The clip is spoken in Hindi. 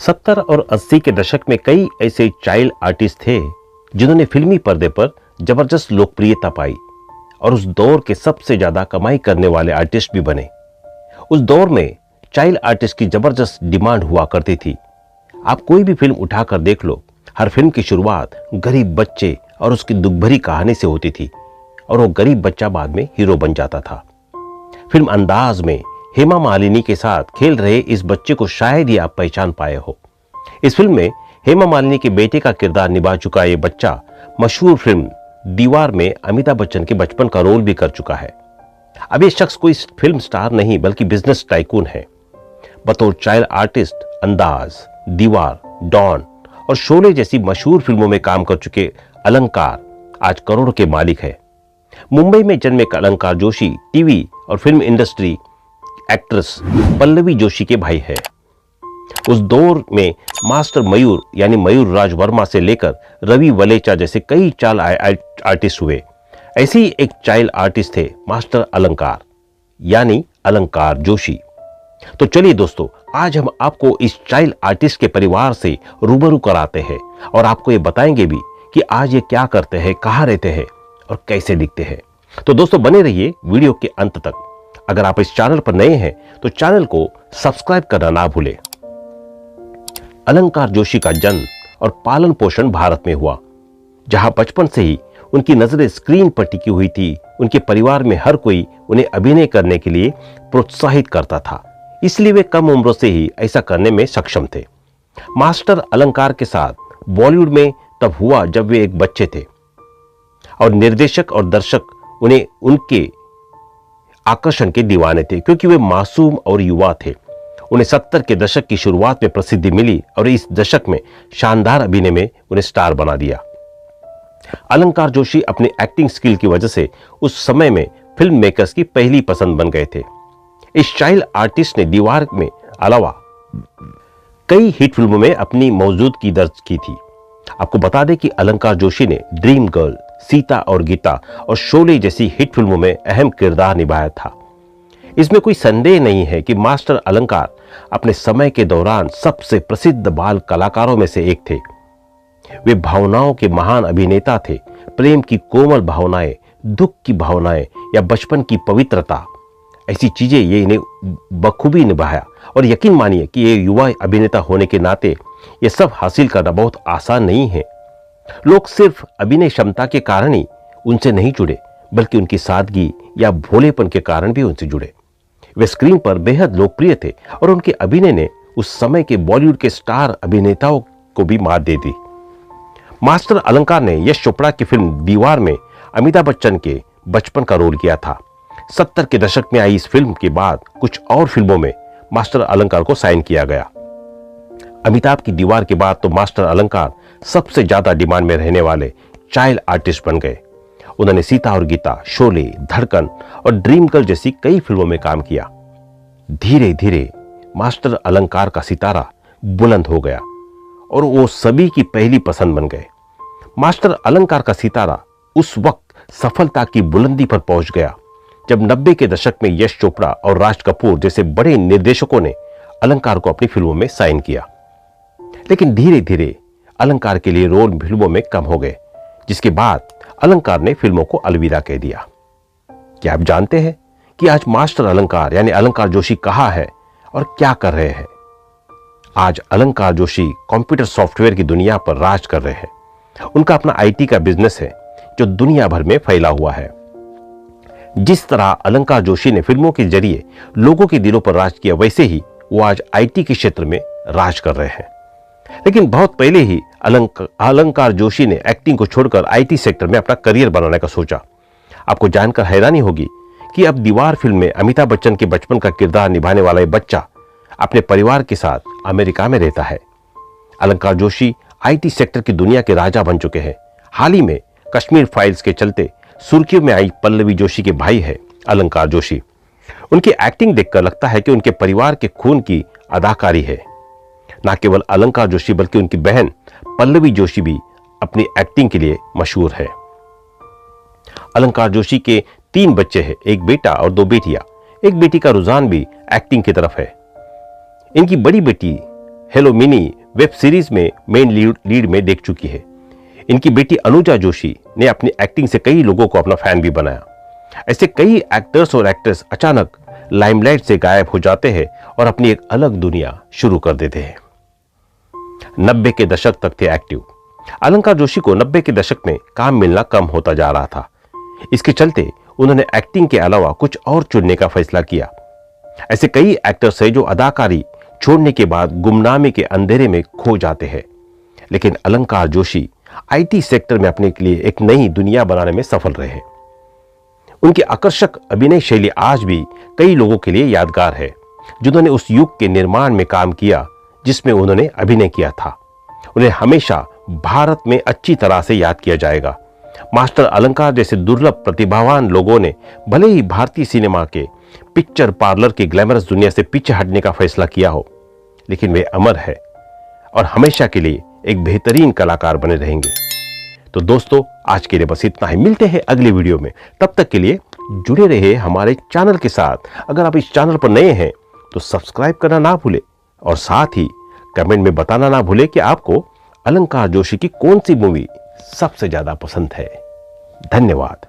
70 और 80 के दशक में कई ऐसे चाइल्ड आर्टिस्ट थे जिन्होंने फिल्मी पर्दे पर जबरदस्त लोकप्रियता पाई और उस दौर के सबसे ज्यादा कमाई करने वाले आर्टिस्ट भी बने। उस दौर में चाइल्ड आर्टिस्ट की जबरदस्त डिमांड हुआ करती थी। आप कोई भी फिल्म उठाकर देख लो, हर फिल्म की शुरुआत गरीब बच्चे और उसकी दुखभरी कहानी से होती थी और वो गरीब बच्चा बाद में हीरो बन जाता था। फिल्म अंदाज में हेमा मालिनी के साथ खेल रहे इस बच्चे को शायद ही आप पहचान पाए हो। इस फिल्म में हेमा मालिनी के बेटे का किरदार निभा चुका ये बच्चा मशहूर फिल्म दीवार में अमिताभ बच्चन के बचपन का रोल भी कर चुका है। अब ये शख्स कोई फिल्म स्टार नहीं बल्कि बिजनेस टाइकून है। बतौर चाइल्ड आर्टिस्ट अंदाज, दीवार, डॉन और शोले जैसी मशहूर फिल्मों में काम कर चुके अलंकार आज करोड़ों के मालिक है। मुंबई में जन्मे अलंकार जोशी टीवी और film industry actress Pallavi Joshi के भाई है। उस दौर में मास्टर मयूर यानी मयूर राज वर्मा से लेकर रवि वलेचा जैसे कई चाइल्ड आर्टिस्ट हुए। ऐसे ही एक चाइल्ड आर्टिस्ट थे मास्टर अलंकार यानी अलंकार जोशी। तो चलिए दोस्तों, आज हम आपको इस चाइल्ड आर्टिस्ट के परिवार से रूबरू कराते हैं और आपको ये बताएंगे भी कि आज ये क्या करते हैं, कहाँ रहते हैं और कैसे दिखते हैं। तो दोस्तों बने रहिए वीडियो के अंत तक। अगर आप इस चैनल पर नए हैं तो चैनल को सब्सक्राइब करना ना भूलें। अलंकार जोशी का जन्म और पालन पोषण भारत में हुआ, जहां बचपन से ही उनकी नजरें स्क्रीन पर टिकी हुई थी। उनके परिवार में हर कोई उन्हें अभिनय करने के लिए प्रोत्साहित करता था, इसलिए वे कम उम्र से ही ऐसा करने में सक्षम थे। मास्टर अलंकार के साथ बॉलीवुड में तब हुआ जब वे एक बच्चे थे और निर्देशक और दर्शक उन्हें उनके आकर्षण के दीवाने थे, क्योंकि वे मासूम और युवा थे। उन्हें 70 के दशक की शुरुआत में प्रसिद्धि मिली और इस दशक में शानदार अभिनय में उन्हें स्टार बना दिया। अलंकार जोशी अपने एक्टिंग स्किल की वजह से उस समय में फिल्म मेकर्स की पहली पसंद बन गए थे। इस चाइल्ड आर्टिस्ट ने दीवार में अलावा कई हिट फिल्मों में अपनी मौजूदगी दर्ज की थी। आपको बता दें कि अलंकार जोशी ने ड्रीम गर्ल, सीता और गीता और शोले जैसी हिट फिल्मों में अहम किरदार निभाया था। इसमें कोई संदेह नहीं है कि मास्टर अलंकार अपने समय के दौरान सबसे प्रसिद्ध बाल कलाकारों में से एक थे। वे भावनाओं के महान अभिनेता थे। प्रेम की कोमल भावनाएं, दुख की भावनाएं या बचपन की पवित्रता, ऐसी चीजें ये इन्हें बखूबी निभाया। और यकीन मानिए कि ये युवा अभिनेता होने के नाते ये सब हासिल करना बहुत आसान नहीं है। लोग सिर्फ अभिनय क्षमता के कारण ही उनसे नहीं जुड़े, बल्कि उनकी सादगी या भोलेपन के कारण भी उनसे जुड़े। वे स्क्रीन पर बेहद लोकप्रिय थे और उनके अभिनय ने उस समय के बॉलीवुड के स्टार अभिनेताओं को भी मात दे दी। मास्टर अलंकार ने यश चोपड़ा की फिल्म दीवार में अमिताभ बच्चन के बचपन का रोल किया था। 70 के दशक में आई इस फिल्म के बाद कुछ और फिल्मों में मास्टर अलंकार को साइन किया गया। अमिताभ की दीवार के बाद तो मास्टर अलंकार सबसे ज्यादा डिमांड में रहने वाले चाइल्ड आर्टिस्ट बन गए। उन्होंने सीता और गीता, शोले, धड़कन और ड्रीम गर्ल जैसी कई फिल्मों में काम किया। धीरे धीरे मास्टर अलंकार का सितारा बुलंद हो गया और वो सभी की पहली पसंद बन गए। मास्टर अलंकार का सितारा उस वक्त सफलता की बुलंदी पर पहुंच गया जब 90 के दशक में यश चोपड़ा और राज कपूर जैसे बड़े निर्देशकों ने अलंकार को अपनी फिल्मों में साइन किया। लेकिन धीरे धीरे अलंकार के लिए रोल फिल्मों में कम हो गए, जिसके बाद अलंकार ने फिल्मों को अलविदा कह दिया। क्या आप जानते हैं कि आज मास्टर अलंकार यानी अलंकार जोशी कहाँ है और क्या कर रहे हैं? आज अलंकार जोशी कंप्यूटर सॉफ्टवेयर की दुनिया पर राज कर रहे हैं। उनका अपना आईटी का बिजनेस है जो दुनिया भर में फैला हुआ है। जिस तरह अलंकार जोशी ने फिल्मों के जरिए लोगों के दिलों पर राज किया, वैसे ही वो आज आईटी के क्षेत्र में राज कर रहे हैं। लेकिन बहुत पहले ही अलंकार जोशी ने एक्टिंग को छोड़कर आईटी सेक्टर में अपना करियर बनाने का सोचा। आपको जानकर हैरानी होगी कि अब दीवार फिल्म में अमिताभ बच्चन के बचपन का किरदार निभाने वाला ये बच्चा अपने परिवार के साथ अमेरिका में रहता है। अलंकार जोशी आईटी सेक्टर की दुनिया के राजा बन चुके हैं। हाल ही में कश्मीर फाइल्स के चलते सुर्खियों में आई पल्लवी जोशी के भाई है अलंकार जोशी। उनकी एक्टिंग देखकर लगता है कि उनके परिवार के खून की अदाकारी है। न केवल अलंकार जोशी बल्कि उनकी बहन पल्लवी जोशी भी अपनी एक्टिंग के लिए मशहूर है। अलंकार जोशी के 3 बच्चे हैं, एक बेटा और 2 बेटियां। एक बेटी का रुझान भी एक्टिंग की तरफ है। इनकी बड़ी बेटी हेलो मिनी वेब सीरीज में मेन लीड में देख चुकी है। इनकी बेटी अनुजा जोशी ने अपनी एक्टिंग से कई लोगों को अपना फैन भी बनाया। ऐसे कई एक्टर्स और एक्ट्रेस अचानक लाइमलाइट से गायब हो जाते हैं और अपनी एक अलग दुनिया शुरू कर देते हैं। 90 के दशक तक थे एक्टिव। अलंकार जोशी को 90 के दशक में काम मिलना कम होता जा रहा था। इसके चलते उन्होंने एक्टिंग के अलावा कुछ और चुनने का फैसला किया। ऐसे कई एक्टर्स हैं जो अदाकारी छोड़ने के बाद गुमनामी के अंधेरे में खो जाते हैं, लेकिन अलंकार जोशी आईटी सेक्टर में अपने के लिए एक नई दुनिया बनाने में सफल रहे। उनकी आकर्षक अभिनय शैली आज भी कई लोगों के लिए यादगार है, जिन्होंने उस युग के निर्माण में काम किया जिसमें उन्होंने अभिनय किया था। उन्हें हमेशा भारत में अच्छी तरह से याद किया जाएगा। मास्टर अलंकार जैसे दुर्लभ प्रतिभावान लोगों ने भले ही भारतीय सिनेमा के पिक्चर पार्लर की ग्लैमरस दुनिया से पीछे हटने का फैसला किया हो, लेकिन वे अमर है और हमेशा के लिए एक बेहतरीन कलाकार बने रहेंगे। तो दोस्तों, आज के लिए बस इतना ही। मिलते हैं अगले वीडियो में। तब तक के लिए जुड़े रहिए हमारे चैनल के साथ। अगर आप इस चैनल पर नए हैं तो सब्सक्राइब करना ना भूलें और साथ ही कमेंट में बताना ना भूलें कि आपको अलंकार जोशी की कौन सी मूवी सबसे ज्यादा पसंद है। धन्यवाद।